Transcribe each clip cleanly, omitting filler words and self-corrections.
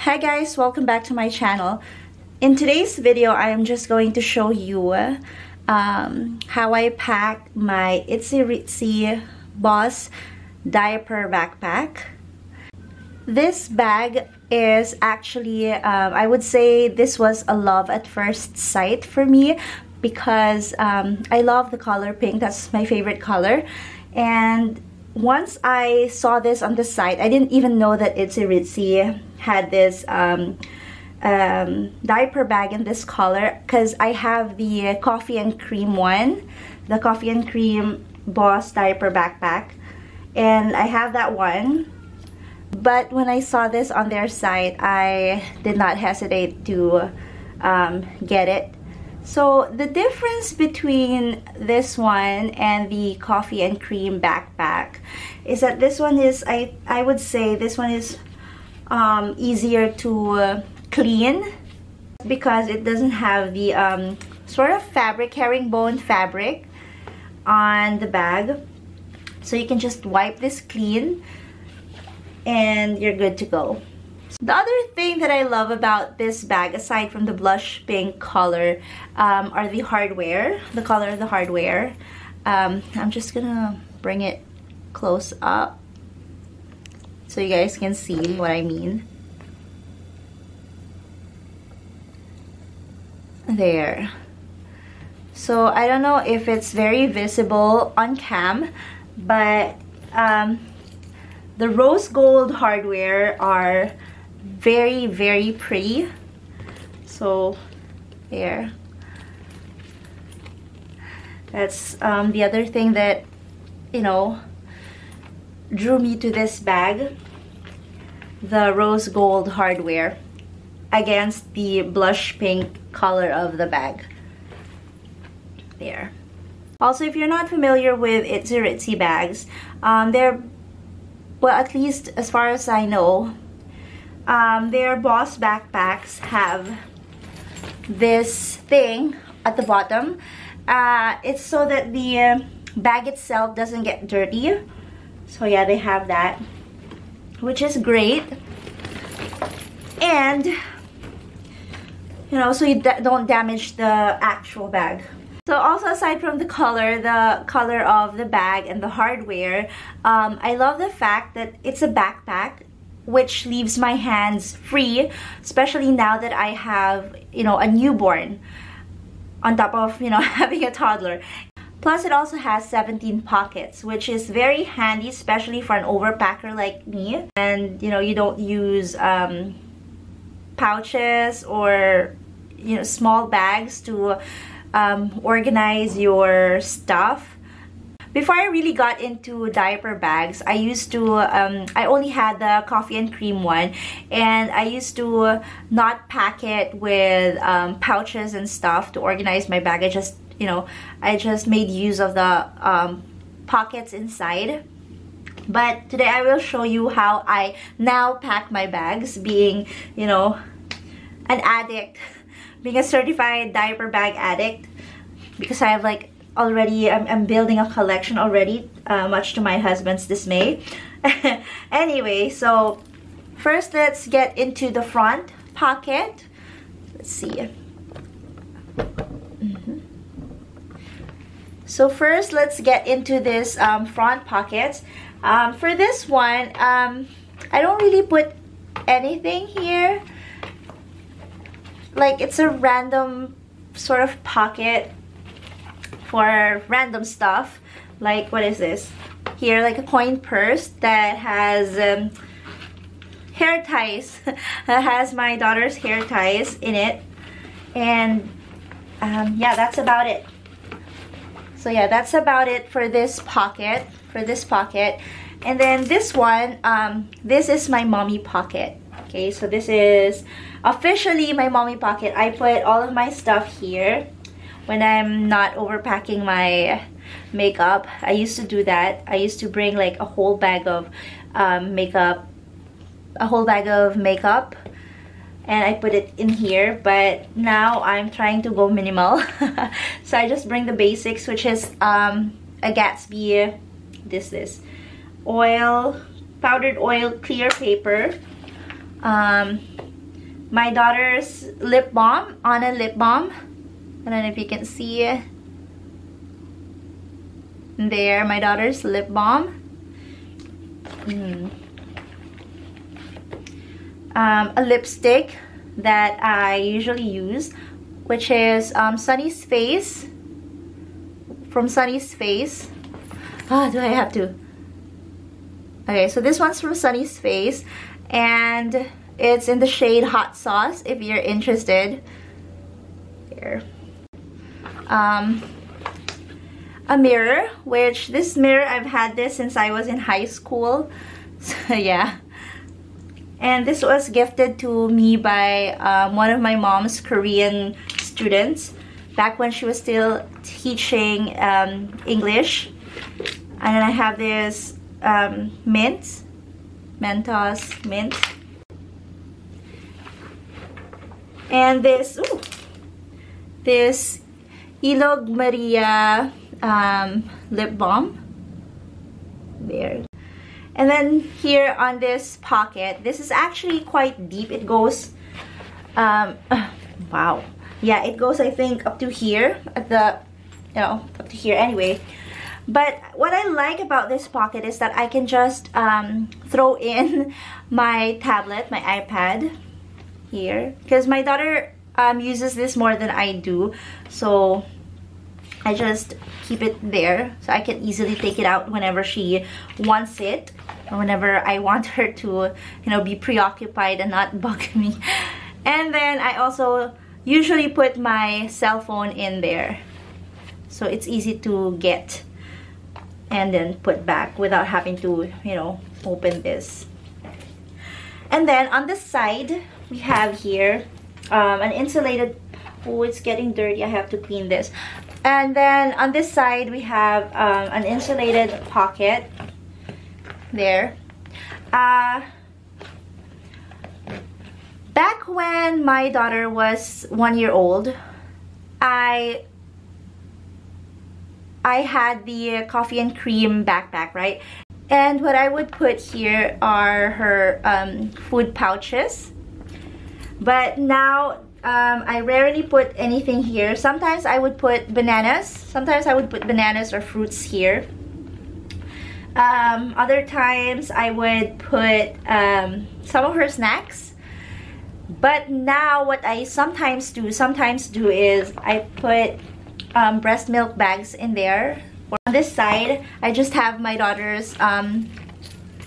Hi guys, welcome back to my channel. In today's video, I am just going to show you how I pack my Itzy Ritzy Boss diaper backpack. This bag is actually, I would say this was a love at first sight for me because I love the color pink. That's my favorite color. And once I saw this on the site, I didn't even know that Itzy Ritzy had this diaper bag in this color because I have the coffee and cream one, the coffee and cream Boss diaper backpack, and I have that one. But when I saw this on their site, I did not hesitate to get it. So the difference between this one and the coffee and cream backpack is that this one is, I would say this one is easier to clean because it doesn't have the sort of fabric, herringbone fabric on the bag. So you can just wipe this clean and you're good to go. The other thing that I love about this bag, aside from the blush pink color, are the hardware, the color of the hardware. I'm just gonna bring it close up so you guys can see what I mean. There. So I don't know if it's very visible on cam, but the rose gold hardware are very pretty. So there. That's the other thing that, you know, drew me to this bag, the rose gold hardware against the blush pink color of the bag. There. Also, if you're not familiar with Itzy Ritzy bags, they're, well, at least as far as I know, their Boss backpacks have this thing at the bottom. It's so that the bag itself doesn't get dirty. So yeah, they have that, which is great. And you know, so you don't damage the actual bag. So also, aside from the color of the bag and the hardware, I love the fact that it's a backpack which leaves my hands free, especially now that I have, you know, a newborn on top of, you know, having a toddler. Plus, it also has 17 pockets, which is very handy, especially for an overpacker like me. And, you know, you don't use pouches or, you know, small bags to organize your stuff. Before I really got into diaper bags, I used to, I only had the coffee and cream one, and I used to not pack it with pouches and stuff to organize my bag. I just, you know, I just made use of the pockets inside. But today I will show you how I now pack my bags, being, you know, an addict, being a certified diaper bag addict, because I have like already, I'm building a collection already, much to my husband's dismay. Anyway, so first let's get into the front pocket. Let's see. So first, let's get into this front pocket. For this one, I don't really put anything here. Like, it's a random sort of pocket for random stuff. Like, what is this? Here, like a coin purse that has hair ties. That has my daughter's hair ties in it. And yeah, that's about it. So yeah, that's about it for this pocket. And then this one, this is my mommy pocket. Okay, so this is officially my mommy pocket. I put all of my stuff here when I'm not overpacking my makeup. I used to do that. I used to bring like a whole bag of makeup, and I put it in here. But now I'm trying to go minimal. So I just bring the basics, which is a Gatsby, this oil, powdered oil clear paper, my daughter's lip balm, Anna lip balm. I don't know if you can see it. There, my daughter's lip balm. A lipstick that I usually use, which is Sunny's Face, from Sunny's Face. Oh, do I have to? Okay, so this one's from Sunny's Face, and it's in the shade Hot Sauce if you're interested. Here. A mirror, which this mirror, I've had this since I was in high school. So yeah. And this was gifted to me by one of my mom's Korean students back when she was still teaching English. And then I have this Mentos mint. And this, this Ilog Maria lip balm. There. And then here on this pocket, this is actually quite deep. It goes, wow. Yeah, it goes, I think, up to here, at the, you know, up to here anyway. But what I like about this pocket is that I can just throw in my tablet, my iPad here. Because my daughter uses this more than I do. So I just keep it there so I can easily take it out whenever she wants it, or whenever I want her to, you know, be preoccupied and not bug me. And then I also usually put my cell phone in there, so it's easy to get and then put back without having to, you know, open this. And then on the side we have here an insulated, oh, it's getting dirty, I have to clean this. And then on this side we have an insulated pocket there. Back when my daughter was 1 year old, I had the coffee and cream backpack, right? And what I would put here are her food pouches. But now I rarely put anything here. Sometimes I would put bananas. Sometimes I would put bananas or fruits here. Other times I would put some of her snacks. But now what I sometimes do is I put breast milk bags in there. On this side, I just have my daughter's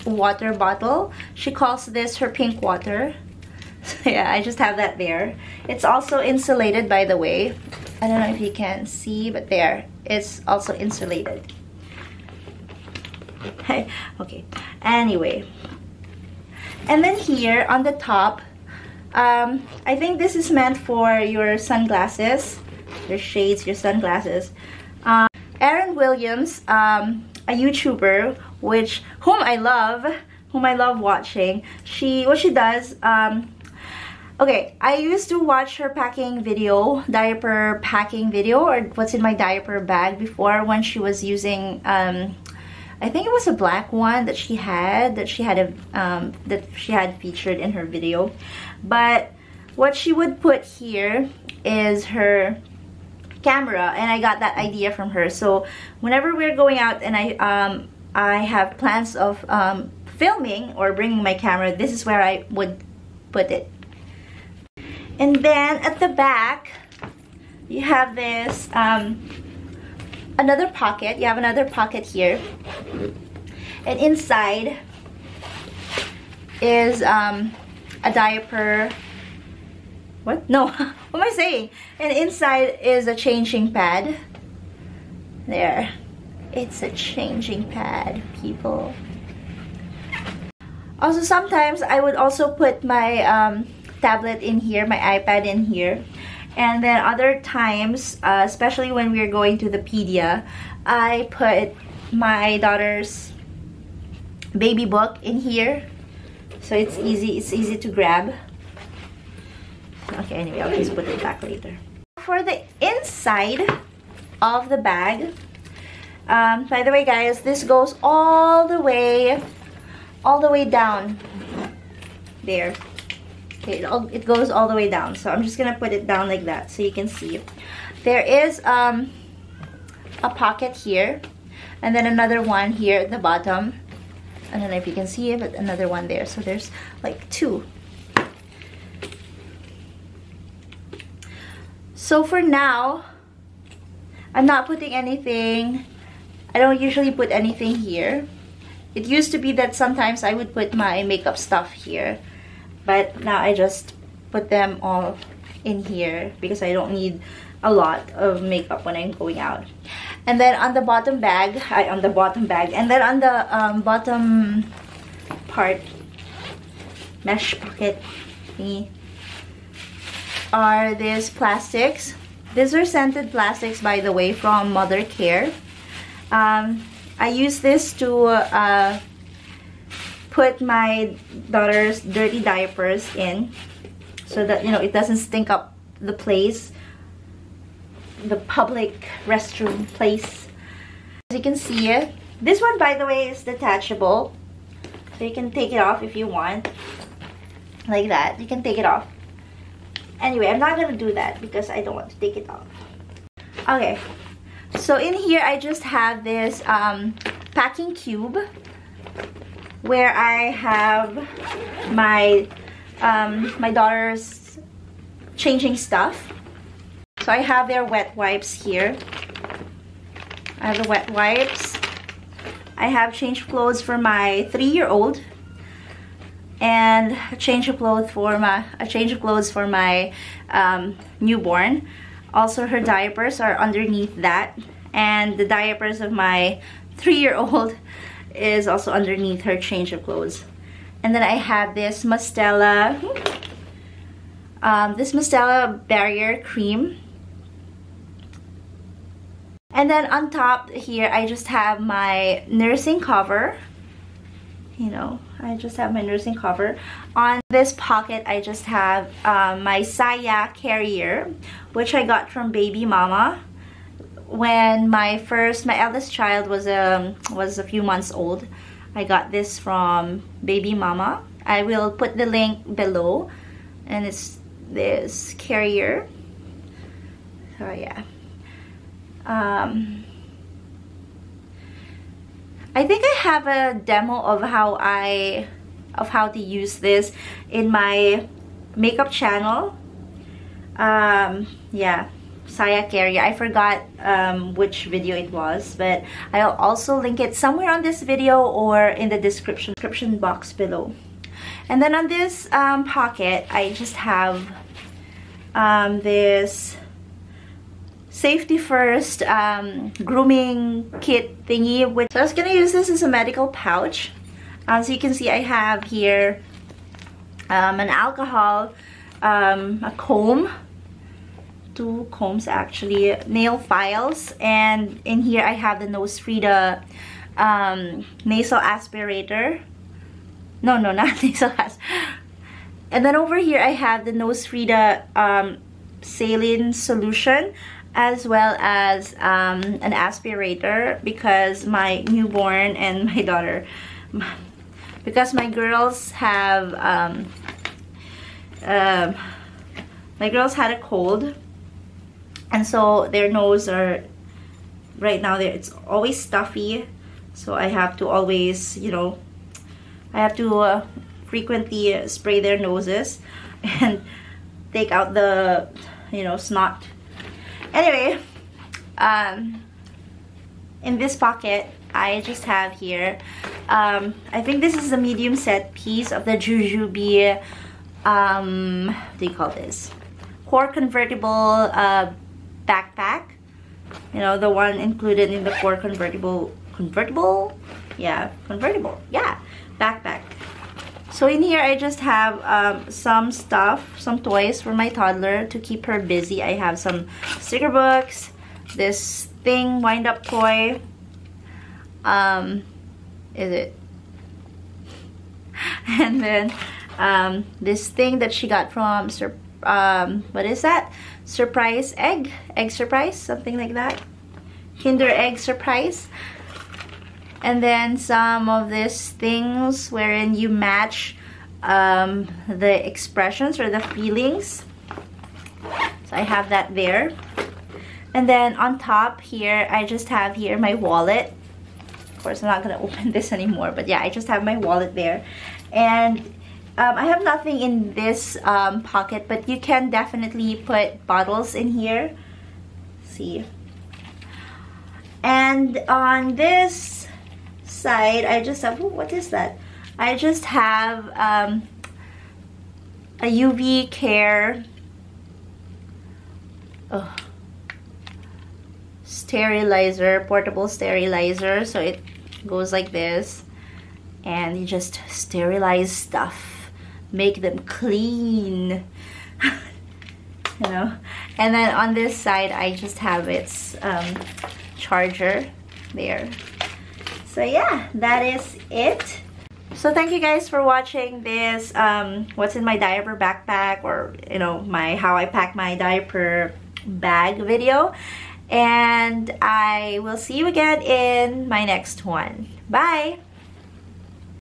water bottle. She calls this her pink water. So yeah, I just have that there. It's also insulated, by the way. I don't know if you can see, but there, it's also insulated. Okay, anyway. And then here on the top, I think this is meant for your sunglasses, your shades, your sunglasses. Erin Williams, a YouTuber, whom I love watching. What she does, okay, I used to watch her packing video, diaper packing video, or what's in my diaper bag before, when she was using, I think it was a black one that she had featured in her video. But what she would put here is her camera, and I got that idea from her. So whenever we're going out and I have plans of filming or bringing my camera, this is where I would put it. And then at the back you have this another pocket. You have another pocket here, and inside is a diaper. What? No, what am I saying? And inside is a changing pad. There, it's a changing pad, people. Also, sometimes I would also put my tablet in here, my iPad in here. And then other times, especially when we're going to the pedia, I put my daughter's baby book in here, so it's easy to grab. Okay, anyway, I'll just put it back later. For the inside of the bag, by the way guys, this goes all the way down there. Okay, it goes all the way down. So I'm just gonna put it down like that so you can see. There is a pocket here, and then another one here at the bottom. I don't know if you can see it, but another one there. So there's like two. So for now, I'm not putting anything. I don't usually put anything here. It used to be that sometimes I would put my makeup stuff here, but now I just put them all in here because I don't need a lot of makeup when I'm going out. And then on the bottom bag, and then on the bottom part, mesh pocket thingy, are these plastics. These are scented plastics, by the way, from Mother Care. I use this to put my daughter's dirty diapers in, so that, you know, it doesn't stink up the place, the public restroom place. As you can see, this one, by the way, is detachable, so you can take it off if you want, like that. You can take it off. Anyway, I'm not gonna do that because I don't want to take it off. Okay, so in here I just have this packing cube where I have my my daughter's changing stuff. So I have their wet wipes here. I have the wet wipes. I have change clothes for my 3-year-old, and a change of clothes for my newborn. Also, her diapers are underneath that, and the diapers of my 3-year-old is also underneath her change of clothes. And then I have this Mistela barrier cream. And then on top here, I just have my nursing cover. You know, I just have my nursing cover. On this pocket, I just have my Saya carrier, which I got from Baby Mama when my eldest child was a few months old. I got this from Baby Mama. I will put the link below, and it's this carrier. So yeah. I think I have a demo of how to use this in my makeup channel. Yeah, Saya carrier. I forgot which video it was, but I'll also link it somewhere on this video or in the description box below. And then on this pocket, I just have this Safety First grooming kit thingy. So I was gonna use this as a medical pouch. So you can see I have here an alcohol, a comb, 2 combs actually, nail files, and in here I have the Nose Frida nasal aspirator. No, not nasal aspirator. And then over here I have the Nose Frida saline solution, as well as an aspirator, because my newborn and my daughter, because my girls have my girls had a cold, and so their nose are right now it's always stuffy. So I have to always, you know, I have to frequently spray their noses and take out the, you know, snot. Anyway, in this pocket, I just have here, I think this is a medium set piece of the Jujube, what do you call this? Core convertible backpack. You know, the one included in the core convertible backpack. So in here I just have some stuff, some toys for my toddler to keep her busy. I have some sticker books, this thing, wind up toy, is it? And then this thing that she got from what is that? Surprise egg surprise, something like that. Kinder Egg Surprise. And then some of these things wherein you match the expressions or the feelings. So I have that there. And then on top here, I just have here my wallet. Of course, I'm not gonna open this anymore, but yeah, I just have my wallet there. And I have nothing in this pocket, but you can definitely put bottles in here. See. And on this side, I just have, what is that? I just have a UV care sterilizer, portable sterilizer. So it goes like this, and you just sterilize stuff, make them clean. You know. And then on this side, I just have its charger there. So yeah, that is it. So thank you guys for watching this what's in my diaper backpack, or you know, my how I pack my diaper bag video, and I will see you again in my next one. Bye.